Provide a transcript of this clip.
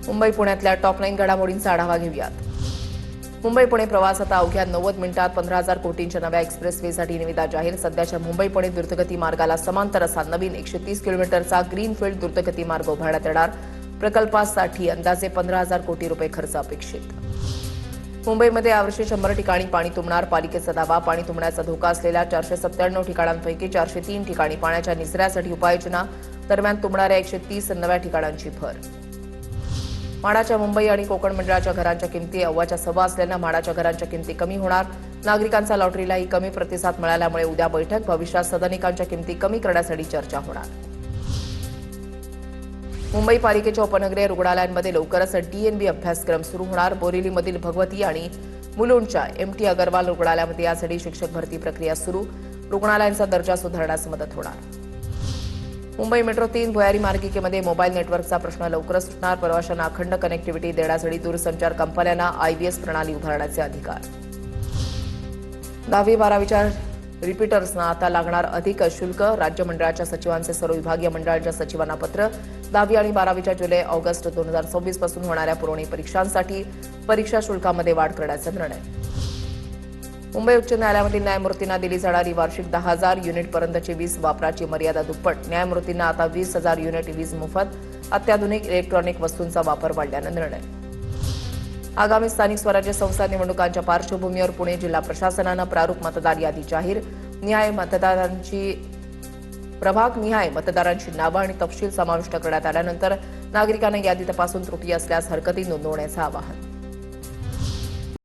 मुंबई पुण्यातल्या टॉप 9 घडामोडींचा आढावा घेऊयात। मुंबई पुणे प्रवास आता अवघ्या 90 मिनिटात 15,000 कोटींच्या नव्या एक्सप्रेसवेसाठी निविदा जाहीर। सध्याच्या मुंबई पुणे द्रुतगती मार्गाला समांतर असा नवीन 130 किलोमीटरचा ग्रीनफील्ड द्रुतगती मार्ग उभारण्यात येणार। प्रकल्पासाठी अंदाजे 15,000 कोटी रुपये खर्च अपेक्षित। मुंबईमध्ये यावर्षी 100 ठिकाणी पाणी तुंबणार। पालिकेचा दावा, पाणी तुंबण्याचा धोका असलेल्या 497 ठिकाणांपैकी 403 ठिकाणी पाण्याच्या निचऱ्यासाठी उपाययोजना। दरम्यान तुंबणाऱ्या 130 नव्या ठिकाणांची भर। म्हाडाच्या मुंबई आणि कोकण मंडळाच्या घरांच्या किमती अव्वाच्या सव्वा असल्यानं म्हाडाच्या घरांच्या किमती कमी होणार। नागरिकांचा लॉटरीलाही कमी प्रतिसाद मिळाल्यामुळे उद्या बैठक। भविष्यात सदनिकांच्या किमती कमी करण्यासाठी चर्चा होणार। मुंबई पालिकेच्या उपनगरीय रुग्णालयांमध्ये लवकरच डीएनबी अभ्यासक्रम सुरू होणार। बोरिवलीमधील भगवती आणि मुलुंडच्या एमटी अगरवाल रुग्णालयामध्ये यासाठी शिक्षक भरती प्रक्रिया सुरू। रुग्णालयांचा दर्जा सुधारण्यास मदत होणार। मुंबई मेट्रो 3 भुयारी मार्गिकेमध्ये मोबाईल नेटवर्कचा प्रश्न लवकरच सुटणार। प्रवाशांना अखंड कनेक्टिव्हिटी देण्यासाठी दूरसंचार कंपन्यांना आयबीएस प्रणाली उभारण्याचे अधिकार। 10वी-12वीच्या रिपीटर्सना आता लागणार अधिक शुल्क। राज्य मंडळाच्या सचिवांचे सर्व विभागीय मंडळांच्या सचिवांना पत्र। 10वी आणि 12वीच्या जुलै-ऑगस्ट 2024 पासून होणाऱ्या पुरवणी परीक्षांसाठी परीक्षा शुल्कामध्ये वाढ करण्याचा निर्णय। मुंबई उच्च न्यायालयामधील न्यायमूर्तींना दिली जाणारी वार्षिक 10,000 युनिटपर्यंतची वीज वापराची मर्यादा दुप्पट। न्यायमूर्तींना आता 20,000 युनिट वीज मोफत। अत्याधुनिक इलेक्ट्रॉनिक वस्तूंचा वापर वाढल्यानं निर्णय। आगामी स्थानिक स्वराज्य संस्था निवडणुकांच्या पार्श्वभूमीवर पुणे जिल्हा प्रशासनानं प्रारूप मतदार यादी जाहीर। प्रभागनिहाय मतदारांची नावं आणि तपशील समाविष्ट करण्यात आल्यानंतर नागरिकांना यादी तपासून त्रुटी असल्यास हरकती नोंदवण्याचं आवाहन।